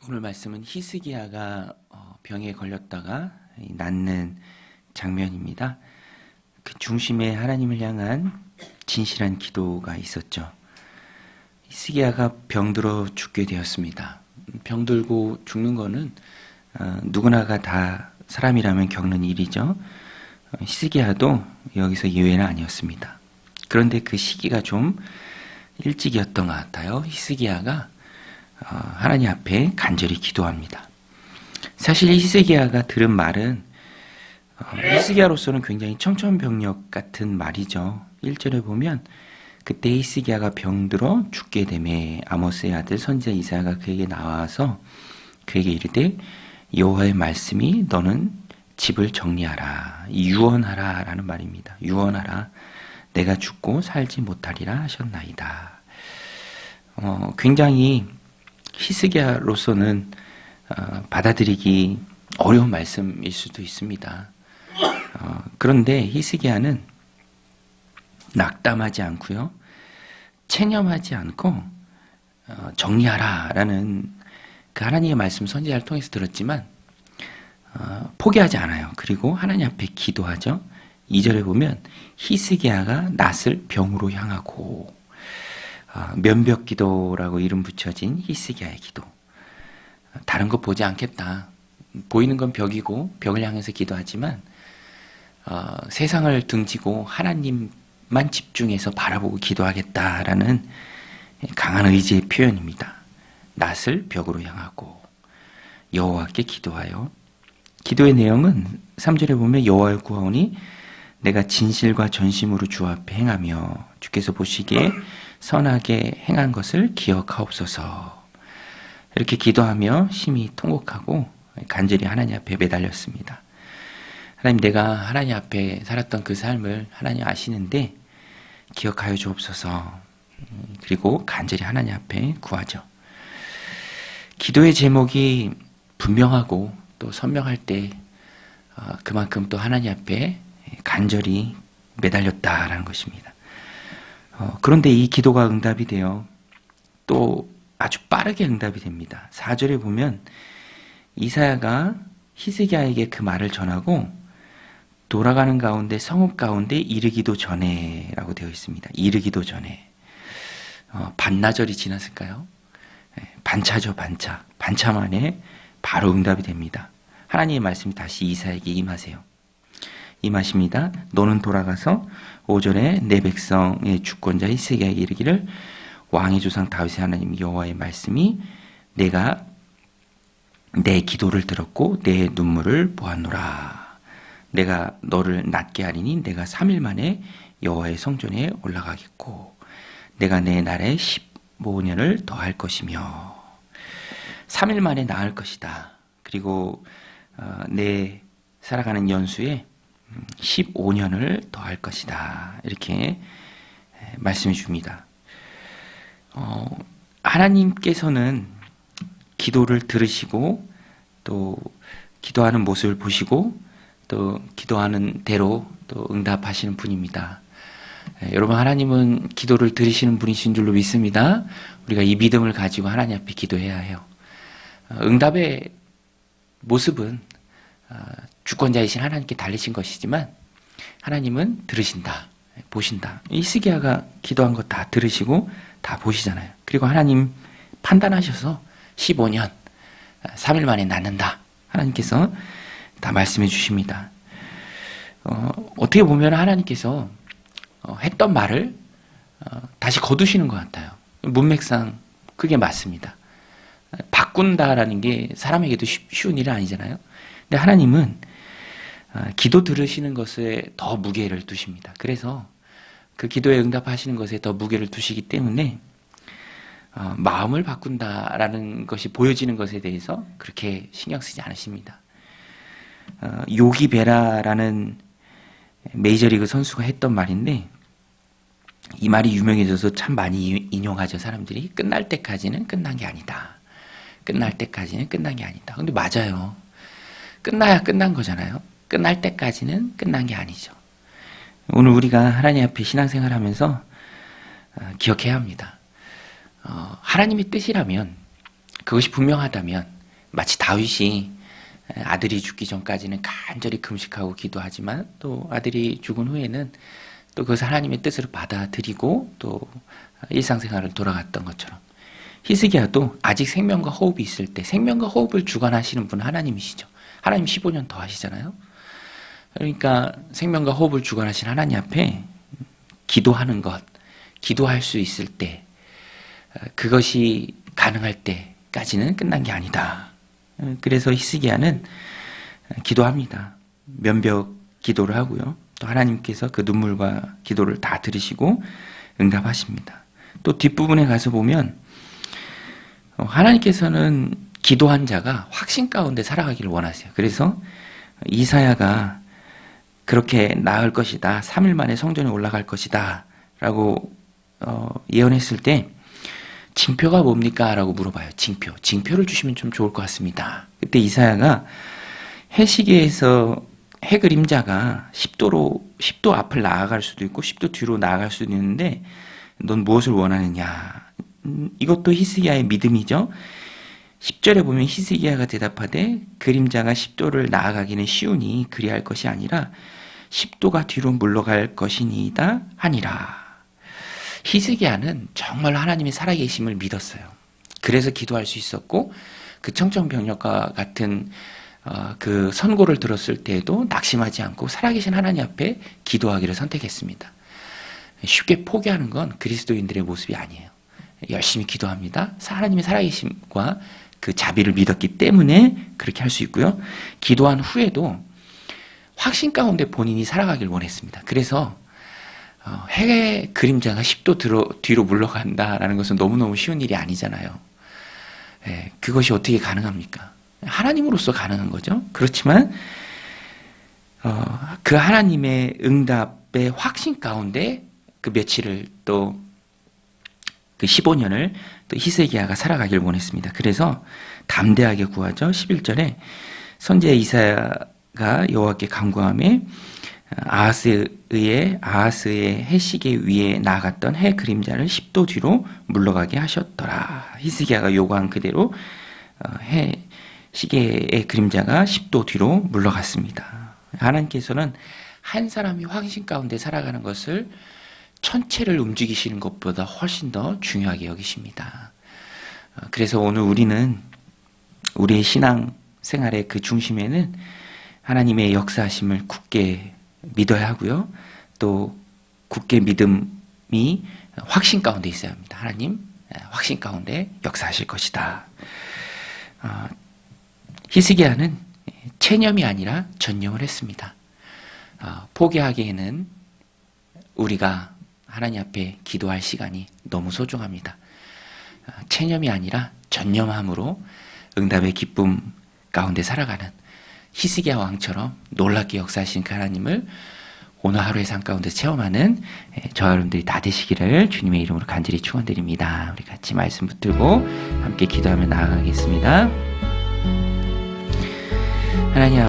오늘 말씀은 히스기야가 병에 걸렸다가 낫는 장면입니다. 그 중심에 하나님을 향한 진실한 기도가 있었죠. 히스기야가 병들어 죽게 되었습니다. 병들고 죽는 거는 누구나가 다 사람이라면 겪는 일이죠. 히스기야도 여기서 예외는 아니었습니다. 그런데 그 시기가 좀 일찍이었던 것 같아요. 히스기야가 하나님 앞에 간절히 기도합니다. 사실 히스기야가 들은 말은 히스기야로서는 굉장히 청천벽력 같은 말이죠. 1절에 보면 그때 히스기야가 병들어 죽게 되매 아모스의 아들 선지자 이사야가 그에게 나와서 그에게 이르되 여호와의 말씀이 너는 집을 정리하라, 유언하라 라는 말입니다. 유언하라, 내가 죽고 살지 못하리라 하셨나이다. 굉장히 히스기야로서는 받아들이기 어려운 말씀일 수도 있습니다. 그런데 히스기야는 낙담하지 않고요, 체념하지 않고 정리하라 라는 그 하나님의 말씀 선지자를 통해서 들었지만 포기하지 않아요. 그리고 하나님 앞에 기도하죠. 2절에 보면 히스기야가 낫을 병으로 향하고, 면벽기도라고 이름 붙여진 히스기야의 기도. 다른 거 보지 않겠다. 보이는 건 벽이고 벽을 향해서 기도하지만 세상을 등지고 하나님만 집중해서 바라보고 기도하겠다라는 강한 의지의 표현입니다. 낫을 벽으로 향하고 여호와께 기도하여. 기도의 내용은 3절에 보면 여호와를 구하오니 내가 진실과 전심으로 주 앞에 행하며 주께서 보시기에 선하게 행한 것을 기억하옵소서. 이렇게 기도하며 심히 통곡하고 간절히 하나님 앞에 매달렸습니다. 하나님, 내가 하나님 앞에 살았던 그 삶을 하나님 아시는데 기억하여 주옵소서. 그리고 간절히 하나님 앞에 구하죠. 기도의 제목이 분명하고 또 선명할 때 그만큼 또 하나님 앞에 간절히 매달렸다라는 것입니다. 그런데 이 기도가 응답이 되어 또 아주 빠르게 응답이 됩니다. 4절에 보면 이사야가 히스기야에게 그 말을 전하고 돌아가는 가운데 성읍 가운데 이르기도 전에 라고 되어 있습니다. 이르기도 전에. 반나절이 지났을까요? 반차죠, 반차. 반차 만에 바로 응답이 됩니다. 하나님의 말씀이 다시 이사야에게 임하세요. 임하십니다. 너는 돌아가서 5절에 내 백성의 주권자 히스기야에게 이르기를 왕의 조상 다윗의 하나님 여호와의 말씀이 내가 내 기도를 들었고 내 눈물을 보았노라. 내가 너를 낫게 하리니 내가 3일 만에 여호와의 성전에 올라가겠고 내가 내 날에 15년을 더할 것이며 3일 만에 나을 것이다. 그리고 내 살아가는 연수에 15년을 더할 것이다. 이렇게 말씀해 줍니다. 하나님께서는 기도를 들으시고 또 기도하는 모습을 보시고 또 기도하는 대로 또 응답하시는 분입니다. 여러분, 하나님은 기도를 들으시는 분이신 줄로 믿습니다. 우리가 이 믿음을 가지고 하나님 앞에 기도해야 해요. 응답의 모습은 주권자이신 하나님께 달리신 것이지만 하나님은 들으신다, 보신다. 히스기야가 기도한 거 다 들으시고 다 보시잖아요. 그리고 하나님 판단하셔서 15년, 3일 만에 낫는다. 하나님께서 다 말씀해 주십니다. 어떻게 보면 하나님께서 했던 말을 다시 거두시는 것 같아요. 문맥상 그게 맞습니다. 바꾼다라는 게 사람에게도 쉬운 일은 아니잖아요. 근데 하나님은 기도 들으시는 것에 더 무게를 두십니다. 그래서 그 기도에 응답하시는 것에 더 무게를 두시기 때문에 마음을 바꾼다라는 것이 보여지는 것에 대해서 그렇게 신경 쓰지 않으십니다. 요기 베라라는 메이저리그 선수가 했던 말인데 이 말이 유명해져서 참 많이 인용하죠. 사람들이 끝날 때까지는 끝난 게 아니다. 끝날 때까지는 끝난 게 아니다. 근데 맞아요. 끝나야 끝난 거잖아요. 끝날 때까지는 끝난 게 아니죠. 오늘 우리가 하나님 앞에 신앙생활 하면서 기억해야 합니다. 하나님의 뜻이라면, 그것이 분명하다면 마치 다윗이 아들이 죽기 전까지는 간절히 금식하고 기도하지만 또 아들이 죽은 후에는 또 그것을 하나님의 뜻으로 받아들이고 또 일상생활을 돌아갔던 것처럼 히스기야도 아직 생명과 호흡이 있을 때 생명과 호흡을 주관하시는 분은 하나님이시죠. 하나님 15년 더 하시잖아요. 그러니까 생명과 호흡을 주관하신 하나님 앞에 기도하는 것, 기도할 수 있을 때, 그것이 가능할 때까지는 끝난 게 아니다. 그래서 히스기야는 기도합니다. 면벽 기도를 하고요. 또 하나님께서 그 눈물과 기도를 다 들으시고 응답하십니다. 또 뒷부분에 가서 보면 하나님께서는 기도한 자가 확신 가운데 살아가기를 원하세요. 그래서 이사야가 그렇게 나을 것이다. 3일 만에 성전에 올라갈 것이다. 라고 예언했을 때 징표가 뭡니까? 라고 물어봐요. 징표를 주시면 좀 좋을 것 같습니다. 그때 이사야가 해시계에서 해 그림자가 10도 앞을 나아갈 수도 있고 10도 뒤로 나아갈 수도 있는데 넌 무엇을 원하느냐? 이것도 히스기야의 믿음이죠. 10절에 보면 히스기야가 대답하되 그림자가 10도를 나아가기는 쉬우니 그리할 것이 아니라 10도가 뒤로 물러갈 것이니이다 하니라. 히스기야는 정말 하나님의 살아계심을 믿었어요. 그래서 기도할 수 있었고 그 청천벽력과 같은 그 선고를 들었을 때에도 낙심하지 않고 살아계신 하나님 앞에 기도하기를 선택했습니다. 쉽게 포기하는 건 그리스도인들의 모습이 아니에요. 열심히 기도합니다. 하나님의 살아계심과 그 자비를 믿었기 때문에 그렇게 할 수 있고요. 기도한 후에도 확신 가운데 본인이 살아가길 원했습니다. 그래서 해 그림자가 10도 뒤로 물러간다라는 것은 너무너무 쉬운 일이 아니잖아요. 그것이 어떻게 가능합니까? 하나님으로서 가능한 거죠. 그렇지만 그 하나님의 응답의 확신 가운데 그 며칠을 또 그 15년을 또 히스기야가 살아가길 원했습니다. 그래서 담대하게 구하죠. 11절에 선지자 이사야가 여호와께 간구하며 아하스의 해시계 위에 나아갔던 해 그림자를 10도 뒤로 물러가게 하셨더라. 히스기야가 요구한 그대로 해 시계의 그림자가 10도 뒤로 물러갔습니다. 하나님께서는 한 사람이 확신 가운데 살아가는 것을 천체를 움직이시는 것보다 훨씬 더 중요하게 여기십니다. 그래서 오늘 우리는 우리의 신앙 생활의 그 중심에는 하나님의 역사하심을 굳게 믿어야 하고요. 또 굳게 믿음이 확신 가운데 있어야 합니다. 하나님 확신 가운데 역사하실 것이다. 히스기야는 체념이 아니라 전념을 했습니다. 포기하기에는 우리가 하나님 앞에 기도할 시간이 너무 소중합니다. 체념이 아니라 전념함으로 응답의 기쁨 가운데 살아가는 히스기야 왕처럼 놀랍게 역사하신 그 하나님을 오늘 하루의 삶 가운데 체험하는 저와 여러분들이 다 되시기를 주님의 이름으로 간절히 축원드립니다. 우리 같이 말씀 붙들고 함께 기도하며 나아가겠습니다. 하나님